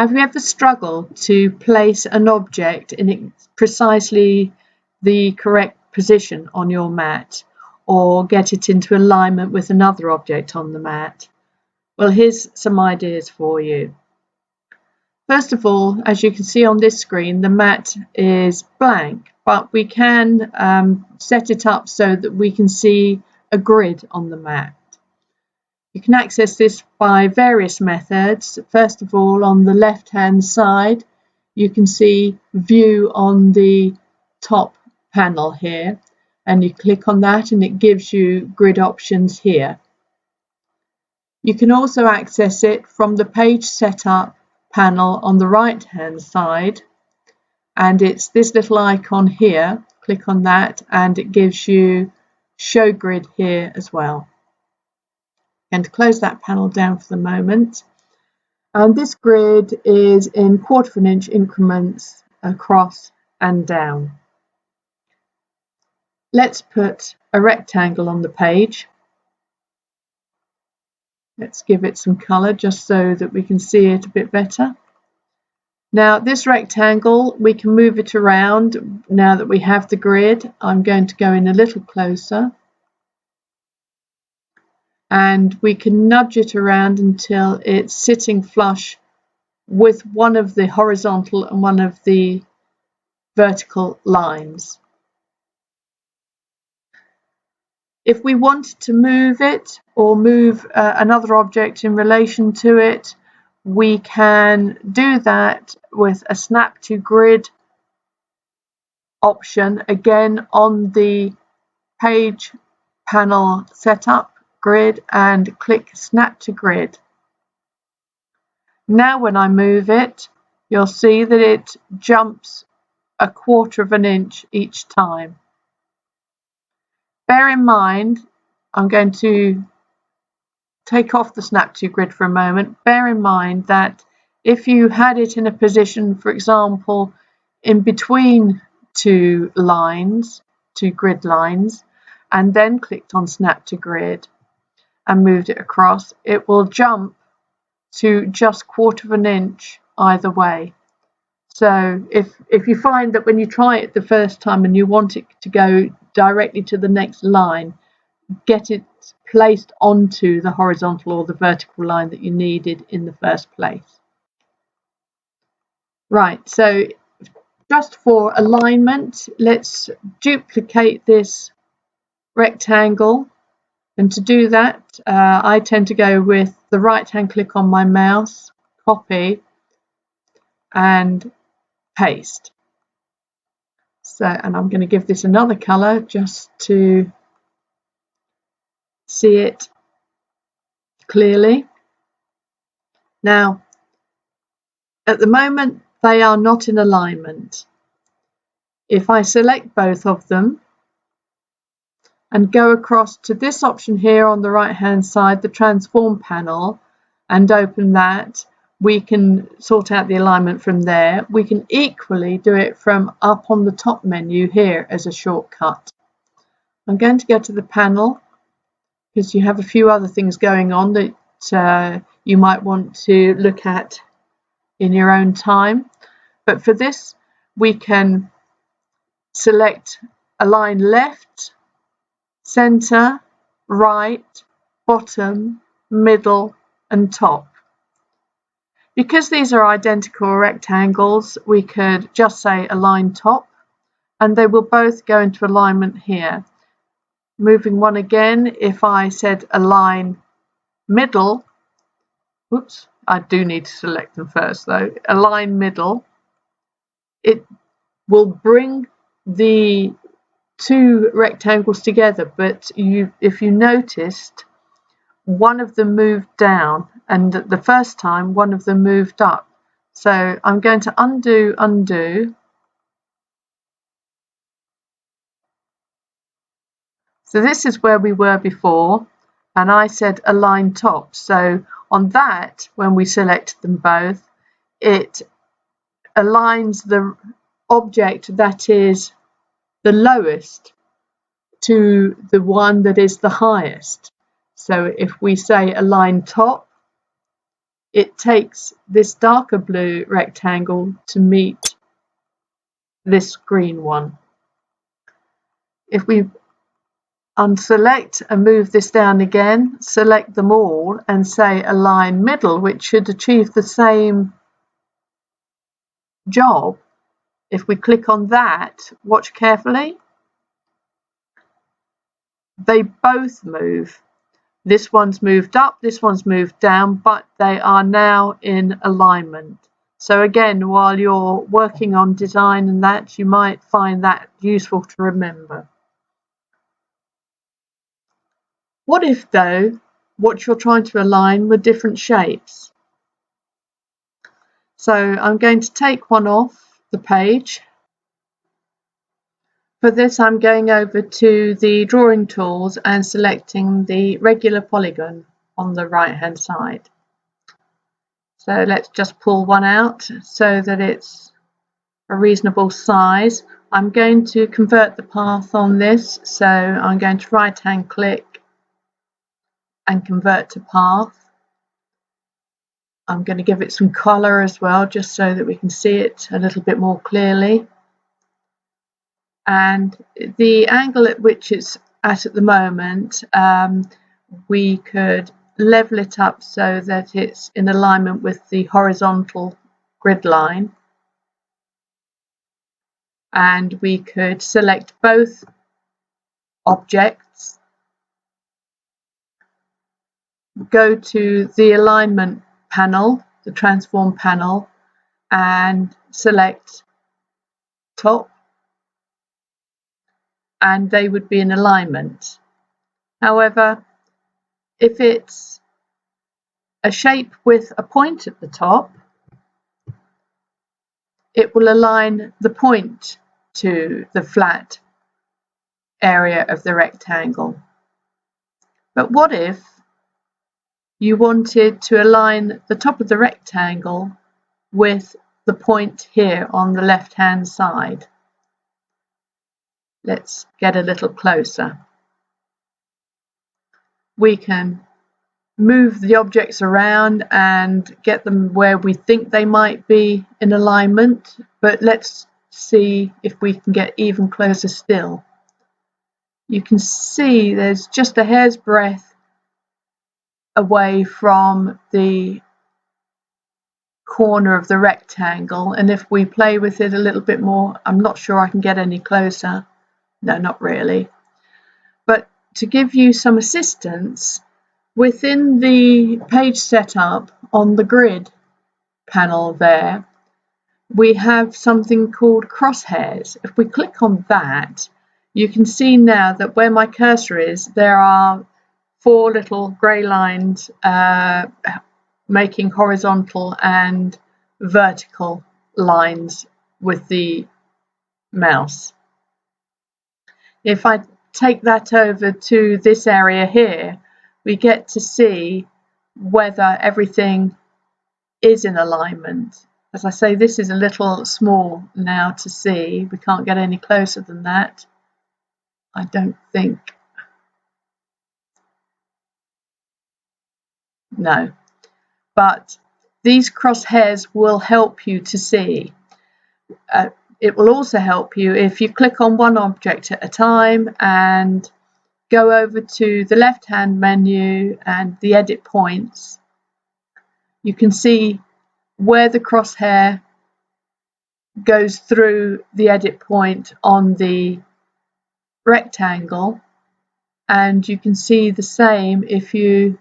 Have you ever struggled to place an object in precisely the correct position on your mat, or get it into alignment with another object on the mat? Well, here's some ideas for you. First of all, as you can see on this screen, the mat is blank, but we can set it up so that we can see a grid on the mat. You can access this by various methods. First of all, on the left-hand side, you can see View on the top panel here, and you click on that and it gives you grid options here. You can also access it from the Page Setup panel on the right-hand side, and it's this little icon here. Click on that and it gives you Show Grid here as well. And to close that panel down for the moment. And this grid is in 1/4 inch increments across and down. Let's put a rectangle on the page. Let's give it some colour just so that we can see it a bit better. Now this rectangle, we can move it around now that we have the grid. I'm going to go in a little closer. And we can nudge it around until it's sitting flush with one of the horizontal and one of the vertical lines. If we want to move it or move another object in relation to it, we can do that with a Snap to Grid option, again on the Page panel Setup Grid, and click Snap to Grid. Now when I move it, you'll see that it jumps 1/4 inch each time. Bear in mind, I'm going to take off the Snap to Grid for a moment. Bear in mind that if you had it in a position, for example, in between two grid lines, and then clicked on Snap to Grid and moved it across, it will jump to just 1/4 inch either way. So if you find that when you try it the first time and you want it to go directly to the next line, get it placed onto the horizontal or the vertical line that you needed in the first place. Right, so just for alignment, let's duplicate this rectangle. And to do that, I tend to go with the right-hand click on my mouse, copy, and paste. So, and I'm going to give this another colour just to see it clearly. Now, at the moment, they are not in alignment. If I select both of them and go across to this option here on the right hand side, the transform panel, and open that, we can sort out the alignment from there. We can equally do it from up on the top menu here as a shortcut. I'm going to go to the panel because you have a few other things going on that you might want to look at in your own time. But for this, we can select align left, center, right, bottom, middle, and top. Because these are identical rectangles, we could just say align top, and they will both go into alignment here. Moving one again, if I said align middle, whoops, I do need to select them first though, align middle, it will bring the two rectangles together, but if you noticed, one of them moved down, and the first time one of them moved up. So I'm going to undo. So this is where we were before, and I said align top. So on that, when we select them both, it aligns the object that is the lowest to the one that is the highest. So if we say align top, it takes this darker blue rectangle to meet this green one. If we unselect and move this down again, select them all and say align middle, which should achieve the same job. If we click on that, watch carefully, they both move. This one's moved up, this one's moved down, but they are now in alignment. So again, while you're working on design and that, you might find that useful to remember. What if, though, what you're trying to align were different shapes? So I'm going to take one off the page. For this, I'm going over to the drawing tools and selecting the regular polygon on the right-hand side. So let's just pull one out so that it's a reasonable size. I'm going to convert the path on this, so I'm going to right-hand click and convert to path. I'm going to give it some colour as well, just so that we can see it a little bit more clearly. And the angle at which it's at the moment, we could level it up so that it's in alignment with the horizontal grid line. And we could select both objects, go to the alignment panel, the transform panel, and select top, and they would be in alignment. However, if it's a shape with a point at the top, it will align the point to the flat area of the rectangle. But what if you wanted to align the top of the rectangle with the point here on the left-hand side? Let's get a little closer. We can move the objects around and get them where we think they might be in alignment, but let's see if we can get even closer still. You can see there's just a hair's breadth away from the corner of the rectangle, and if we play with it a little bit more, I'm not sure I can get any closer. No, not really. But to give you some assistance, within the page setup on the grid panel there, we have something called crosshairs. If we click on that, you can see now that where my cursor is, there are 4 little grey lines making horizontal and vertical lines with the mouse. If I take that over to this area here, we get to see whether everything is in alignment. As I say, this is a little small now to see. We can't get any closer than that, I don't think. No. But these crosshairs will help you to see. It will also help you if you click on one object at a time and go over to the left-hand menu and the edit points. You can see where the crosshair goes through the edit point on the rectangle, and you can see the same if you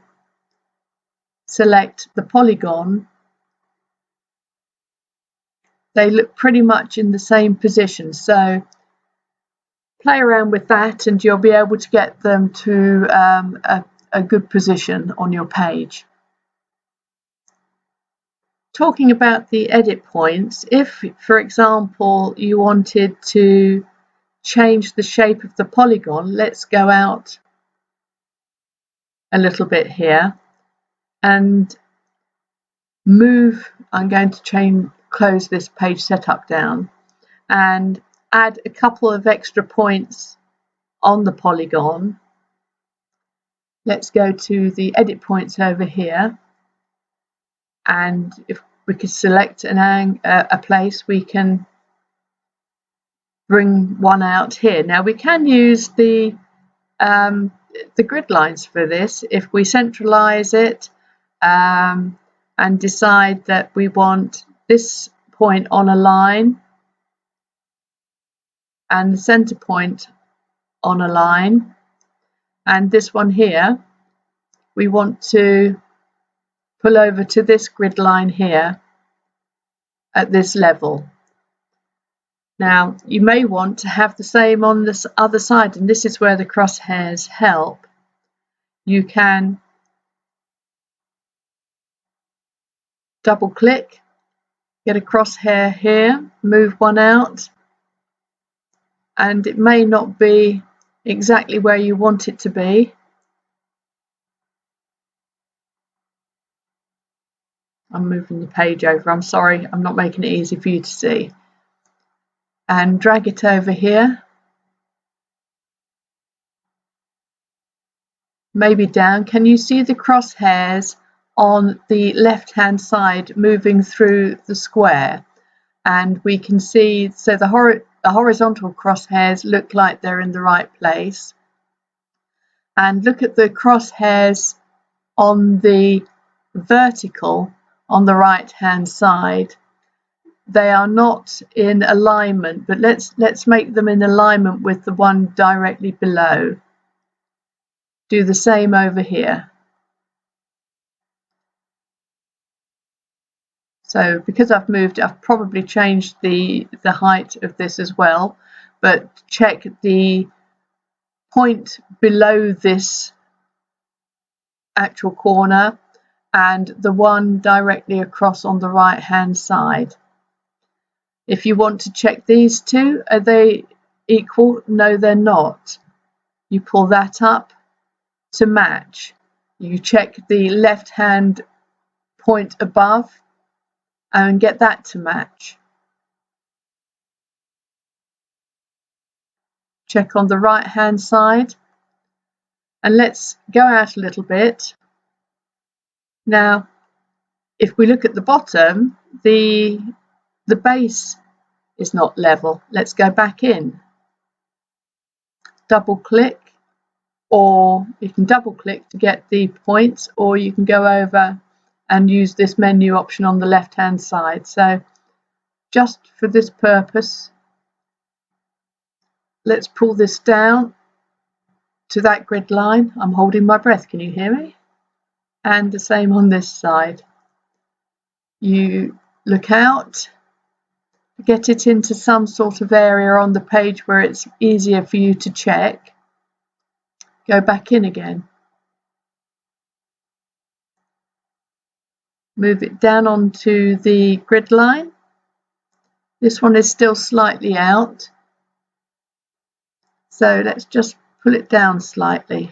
select the polygon. They look pretty much in the same position, so play around with that and you'll be able to get them to a good position on your page. Talking about the edit points, if, for example, you wanted to change the shape of the polygon, let's go out a little bit here and move. I'm going to close this page setup down and add a couple of extra points on the polygon. Let's go to the edit points over here and if we could select a place, we can bring one out here. Now we can use the grid lines for this if we centralize it and decide that we want this point on a line and the center point on a line, and this one here we want to pull over to this grid line here at this level. Now you may want to have the same on this other side, and this is where the crosshairs help. You can double click, get a crosshair here, move one out, and it may not be exactly where you want it to be. I'm moving the page over, I'm sorry, I'm not making it easy for you to see. And drag it over here, maybe down. Can you see the crosshairs on the left hand side moving through the square? And we can see, so the horizontal crosshairs look like they're in the right place. And look at the crosshairs on the vertical on the right hand side. They are not in alignment, but let's make them in alignment with the one directly below. Do the same over here. So because I've moved, I've probably changed the height of this as well, but check the point below this actual corner and the one directly across on the right hand side. If you want to check these two, are they equal? No, they're not. You pull that up to match. You check the left hand point above and get that to match. Check on the right hand side, and let's go out a little bit. Now if we look at the bottom, the base is not level. Let's go back in, double click, or you can double click to get the points, or you can go over and use this menu option on the left hand side. So just for this purpose, let's pull this down to that grid line. I'm holding my breath, can you hear me? And the same on this side. You look out, get it into some sort of area on the page where it's easier for you to check. Go back in again. Move it down onto the grid line. This one is still slightly out, so let's just pull it down slightly.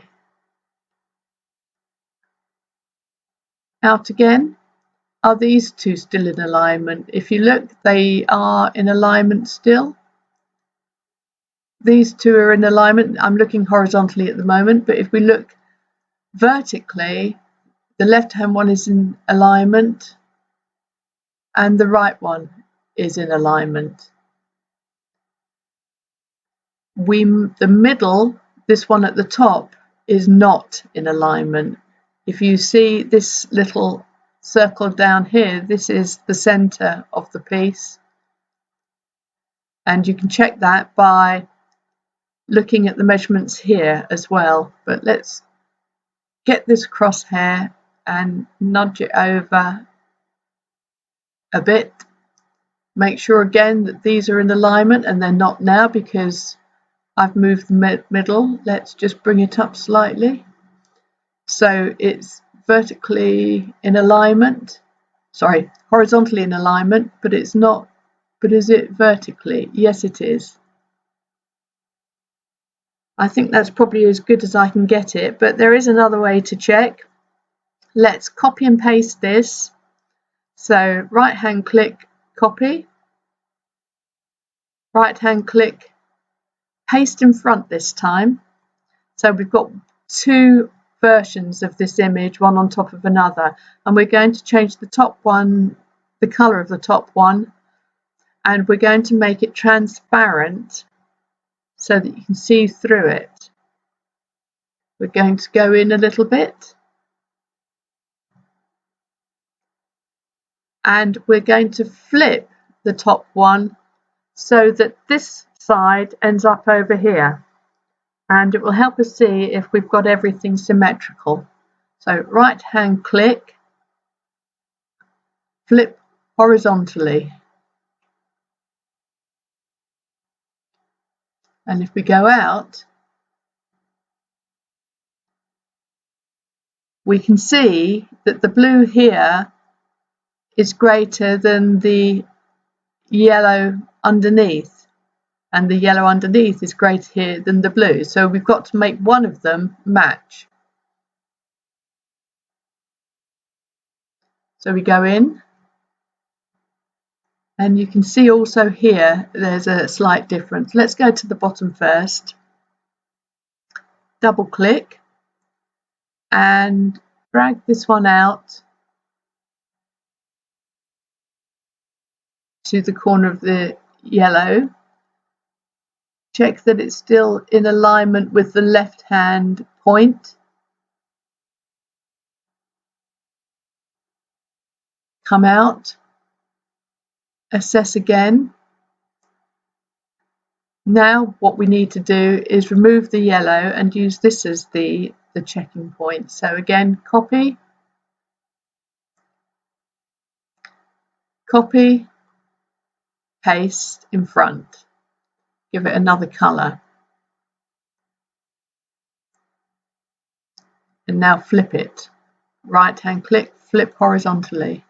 Out again. Are these two still in alignment? If you look, they are in alignment still. These two are in alignment. I'm looking horizontally at the moment, but if we look vertically, the left hand one is in alignment and the right one is in alignment. The middle, this one at the top, is not in alignment. If you see this little circle down here, this is the center of the piece, and you can check that by looking at the measurements here as well. But let's get this crosshair and nudge it over a bit. Make sure again that these are in alignment, and they're not now because I've moved the middle. Let's just bring it up slightly. So it's vertically in alignment, sorry, horizontally in alignment, but it's not, but is it vertically? Yes, it is. I think that's probably as good as I can get it, but there is another way to check. Let's copy and paste this. So right hand click, copy, right hand click, paste in front this time. So we've got two versions of this image, one on top of another, and we're going to change the top one, the colour of the top one, and we're going to make it transparent so that you can see through it. We're going to go in a little bit, and we're going to flip the top one so that this side ends up over here, and it will help us see if we've got everything symmetrical. So right hand click, flip horizontally, and if we go out, we can see that the blue here is greater than the yellow underneath, and the yellow underneath is greater here than the blue, so we've got to make one of them match. So we go in, and you can see also here there's a slight difference. Let's go to the bottom first, double click and drag this one out to the corner of the yellow. Check that it's still in alignment with the left hand point. Come out, assess again. Now what we need to do is remove the yellow and use this as the checking point. So again, copy, copy, paste in front. Give it another colour. And now flip it. Right hand click, flip horizontally.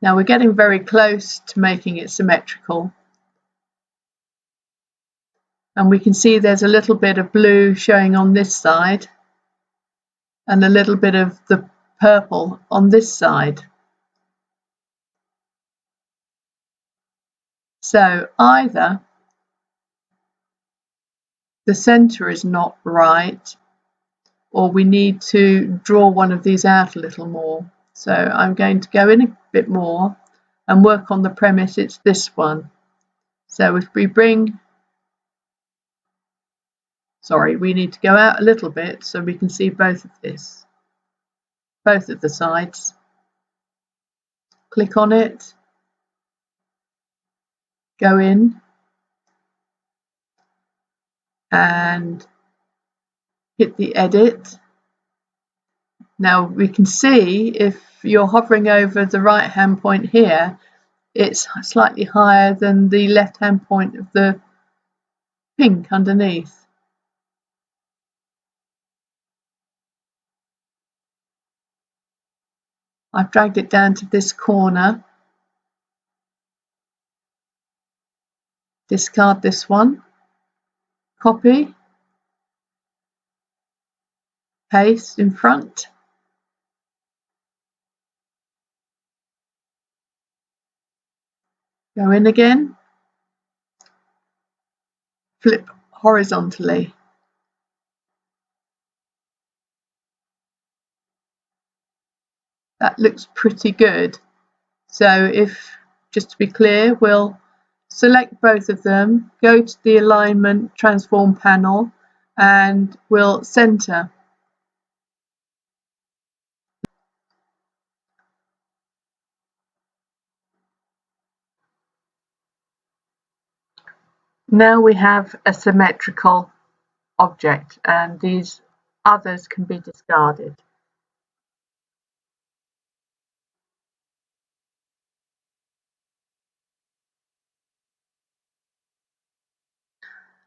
Now we're getting very close to making it symmetrical. And we can see there's a little bit of blue showing on this side and a little bit of the purple on this side. So either the center is not right, or we need to draw one of these out a little more. So I'm going to go in a bit more and work on the premise it's this one. So if we bring, we need to go out a little bit so we can see both of this, both of the sides. Click on it, go in and hit the edit. Now we can see if you're hovering over the right hand point here, it's slightly higher than the left hand point of the pink underneath. I've dragged it down to this corner. Discard this one. Copy. Paste in front. Go in again. Flip horizontally. That looks pretty good. So if, just to be clear, we'll select both of them, go to the alignment transform panel, and we'll center. Now we have a symmetrical object, and these others can be discarded.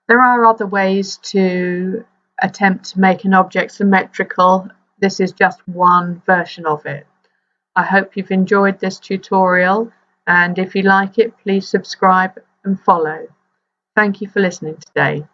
There are other ways to attempt to make an object symmetrical. This is just one version of it. I hope you've enjoyed this tutorial, and if you like it, please subscribe and follow. Thank you for listening today.